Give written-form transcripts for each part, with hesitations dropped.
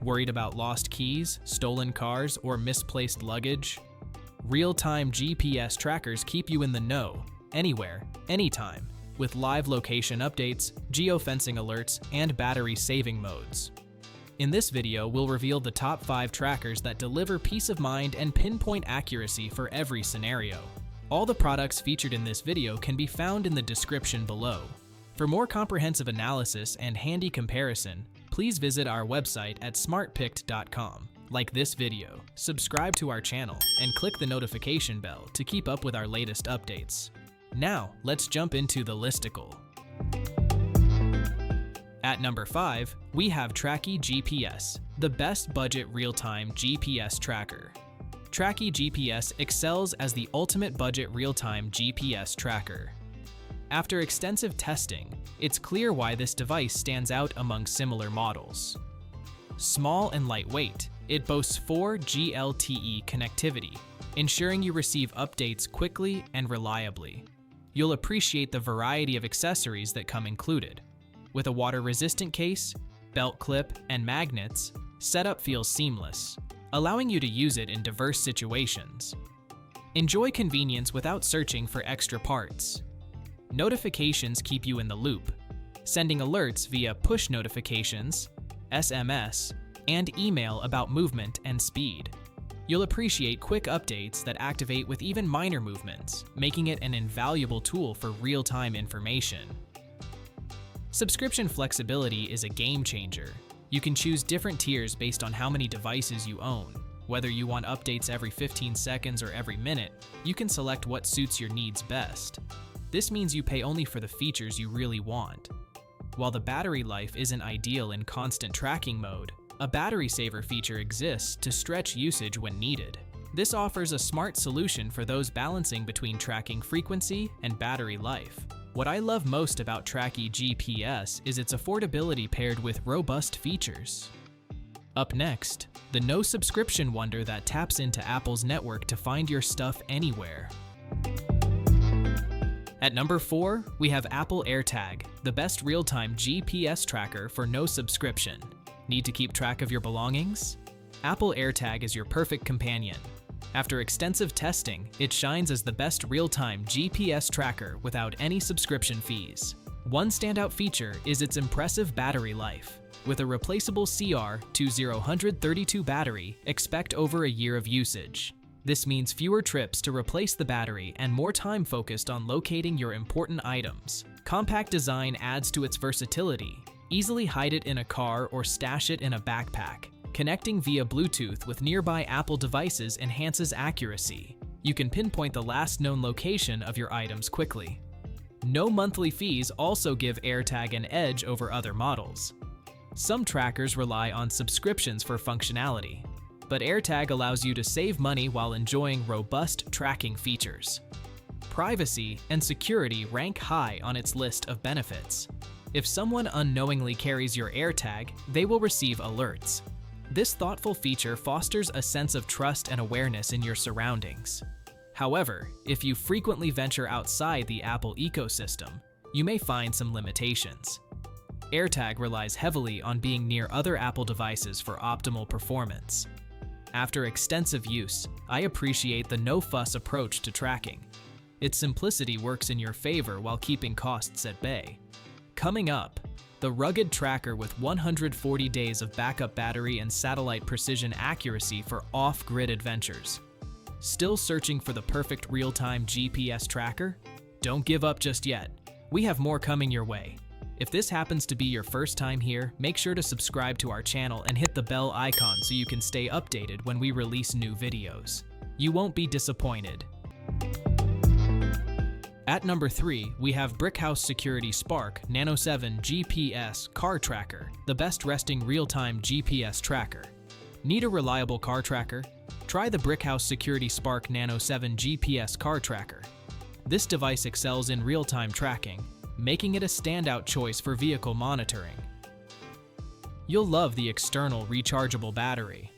Worried about lost keys, stolen cars, or misplaced luggage? Real-time GPS trackers keep you in the know, anywhere, anytime, with live location updates, geofencing alerts, and battery-saving modes. In this video, we'll reveal the top 5 trackers that deliver peace of mind and pinpoint accuracy for every scenario. All the products featured in this video can be found in the description below. For more comprehensive analysis and handy comparison, please visit our website at smartpicked.com. Like this video, subscribe to our channel, and click the notification bell to keep up with our latest updates. Now, let's jump into the listicle. At number 5, we have Tracki GPS, the best budget real-time GPS tracker. Tracki GPS excels as the ultimate budget real-time GPS tracker. After extensive testing, it's clear why this device stands out among similar models. Small and lightweight, it boasts 4G LTE connectivity, ensuring you receive updates quickly and reliably. You'll appreciate the variety of accessories that come included. With a water-resistant case, belt clip, and magnets, setup feels seamless, allowing you to use it in diverse situations. Enjoy convenience without searching for extra parts. Notifications keep you in the loop, sending alerts via push notifications, SMS, and email about movement and speed. You'll appreciate quick updates that activate with even minor movements, making it an invaluable tool for real-time information. Subscription flexibility is a game changer. You can choose different tiers based on how many devices you own. Whether you want updates every 15 seconds or every minute, you can select what suits your needs best. This means you pay only for the features you really want. While the battery life isn't ideal in constant tracking mode, a battery saver feature exists to stretch usage when needed. This offers a smart solution for those balancing between tracking frequency and battery life. What I love most about Tracki GPS is its affordability paired with robust features. Up next, the no-subscription wonder that taps into Apple's network to find your stuff anywhere. At number 4, we have Apple AirTag, the best real-time GPS tracker for no subscription. Need to keep track of your belongings? Apple AirTag is your perfect companion. After extensive testing, it shines as the best real-time GPS tracker without any subscription fees. One standout feature is its impressive battery life. With a replaceable CR2032 battery, expect over a year of usage. This means fewer trips to replace the battery and more time focused on locating your important items. Compact design adds to its versatility. Easily hide it in a car or stash it in a backpack. Connecting via Bluetooth with nearby Apple devices enhances accuracy. You can pinpoint the last known location of your items quickly. No monthly fees also give AirTag an edge over other models. Some trackers rely on subscriptions for functionality, but AirTag allows you to save money while enjoying robust tracking features. Privacy and security rank high on its list of benefits. If someone unknowingly carries your AirTag, they will receive alerts. This thoughtful feature fosters a sense of trust and awareness in your surroundings. However, if you frequently venture outside the Apple ecosystem, you may find some limitations. AirTag relies heavily on being near other Apple devices for optimal performance. After extensive use, I appreciate the no-fuss approach to tracking. Its simplicity works in your favor while keeping costs at bay. Coming up, the rugged tracker with 140 days of backup battery and satellite precision accuracy for off-grid adventures. Still searching for the perfect real-time GPS tracker? Don't give up just yet. We have more coming your way. If this happens to be your first time here, make sure to subscribe to our channel and hit the bell icon so you can stay updated when we release new videos. You won't be disappointed. At number 3, we have Brickhouse Spark Nano 7 GPS Car Tracker, the best resting real-time GPS tracker. Need a reliable car tracker? Try the Brickhouse Spark Nano 7 GPS Car Tracker. This device excels in real-time tracking, making it a standout choice for vehicle monitoring. You'll love the external rechargeable battery.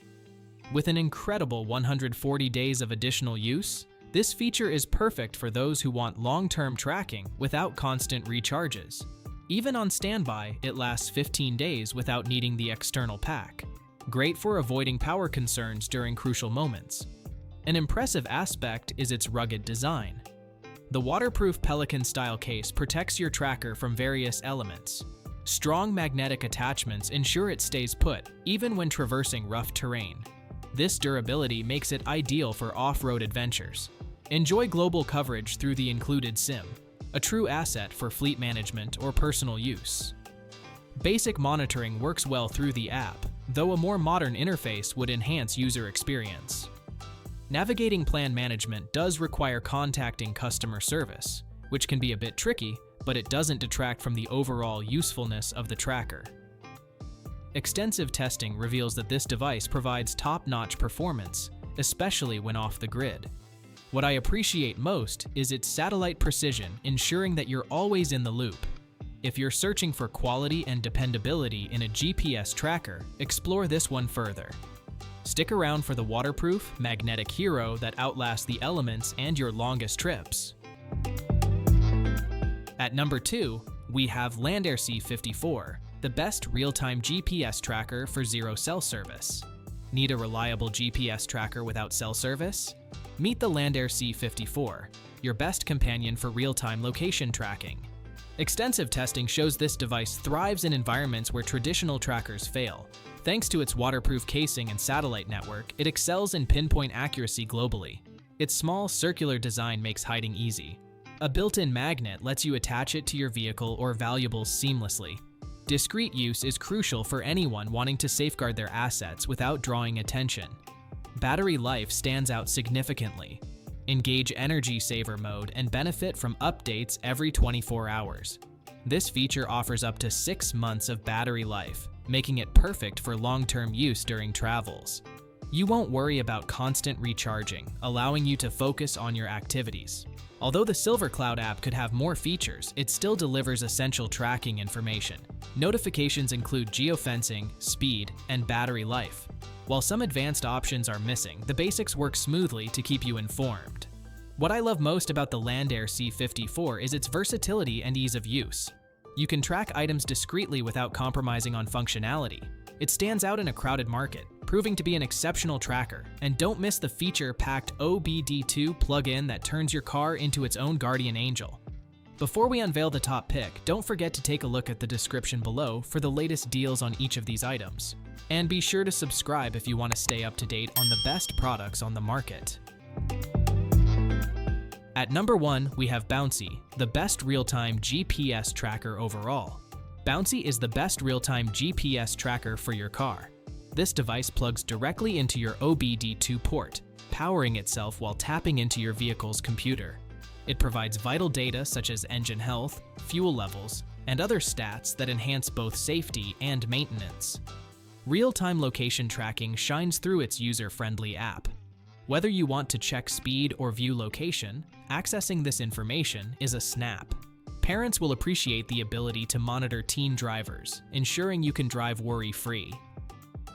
With an incredible 140 days of additional use, this feature is perfect for those who want long-term tracking without constant recharges. Even on standby, it lasts 15 days without needing the external pack. great for avoiding power concerns during crucial moments. An impressive aspect is its rugged design. The waterproof Pelican-style case protects your tracker from various elements. Strong magnetic attachments ensure it stays put, even when traversing rough terrain. This durability makes it ideal for off-road adventures. Enjoy global coverage through the included SIM, a true asset for fleet management or personal use. Basic monitoring works well through the app, though a more modern interface would enhance user experience. Navigating plan management does require contacting customer service, which can be a bit tricky, but it doesn't detract from the overall usefulness of the tracker. Extensive testing reveals that this device provides top-notch performance, especially when off the grid. What I appreciate most is its satellite precision, ensuring that you're always in the loop. If you're searching for quality and dependability in a GPS tracker, explore this one further. Stick around for the waterproof, magnetic hero that outlasts the elements and your longest trips. At number 2, we have LandAirSea 54, the best real-time GPS tracker for zero cell service. Need a reliable GPS tracker without cell service? Meet the LandAirSea 54, your best companion for real-time location tracking. Extensive testing shows this device thrives in environments where traditional trackers fail. Thanks to its waterproof casing and satellite network, it excels in pinpoint accuracy globally. Its small, circular design makes hiding easy. A built-in magnet lets you attach it to your vehicle or valuables seamlessly. Discreet use is crucial for anyone wanting to safeguard their assets without drawing attention. Battery life stands out significantly. Engage energy saver mode and benefit from updates every 24 hours. This feature offers up to 6 months of battery life, making it perfect for long-term use during travels. You won't worry about constant recharging, allowing you to focus on your activities. Although the Silver Cloud app could have more features, it still delivers essential tracking information. Notifications include geofencing, speed, and battery life. While some advanced options are missing, the basics work smoothly to keep you informed. What I love most about the LandAirSea 54 is its versatility and ease of use. You can track items discreetly without compromising on functionality. It stands out in a crowded market, proving to be an exceptional tracker. And don't miss the feature-packed OBD2 plug-in that turns your car into its own guardian angel. Before we unveil the top pick, don't forget to take a look at the description below for the latest deals on each of these items. And be sure to subscribe if you want to stay up to date on the best products on the market. At number 1, we have Bouncie, the best real-time GPS tracker overall. Bouncie is the best real-time GPS tracker for your car. This device plugs directly into your OBD2 port, powering itself while tapping into your vehicle's computer. It provides vital data such as engine health, fuel levels, and other stats that enhance both safety and maintenance. Real-time location tracking shines through its user-friendly app. Whether you want to check speed or view location, accessing this information is a snap. Parents will appreciate the ability to monitor teen drivers, ensuring you can drive worry-free.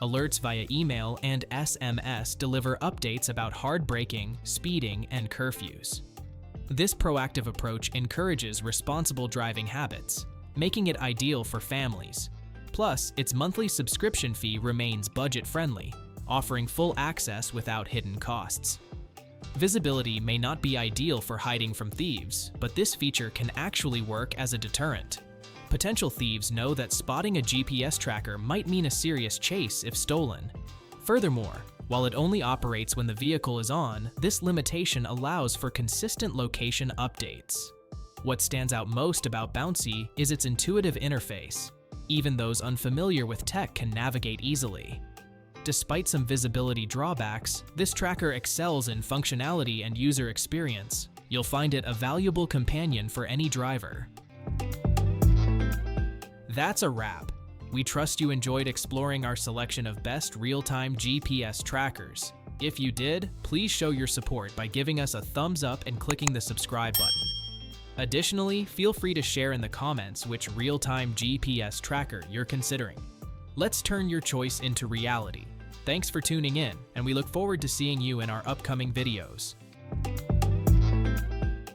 Alerts via email and SMS deliver updates about hard braking, speeding, and curfews. This proactive approach encourages responsible driving habits, making it ideal for families. Plus, its monthly subscription fee remains budget-friendly, offering full access without hidden costs. Visibility may not be ideal for hiding from thieves, but this feature can actually work as a deterrent. Potential thieves know that spotting a GPS tracker might mean a serious chase if stolen. Furthermore, while it only operates when the vehicle is on, this limitation allows for consistent location updates. What stands out most about Bouncie is its intuitive interface. Even those unfamiliar with tech can navigate easily. Despite some visibility drawbacks, this tracker excels in functionality and user experience. You'll find it a valuable companion for any driver. That's a wrap. We trust you enjoyed exploring our selection of best real-time GPS trackers. If you did, please show your support by giving us a thumbs up and clicking the subscribe button. Additionally, feel free to share in the comments which real-time GPS tracker you're considering. Let's turn your choice into reality. Thanks for tuning in, and we look forward to seeing you in our upcoming videos.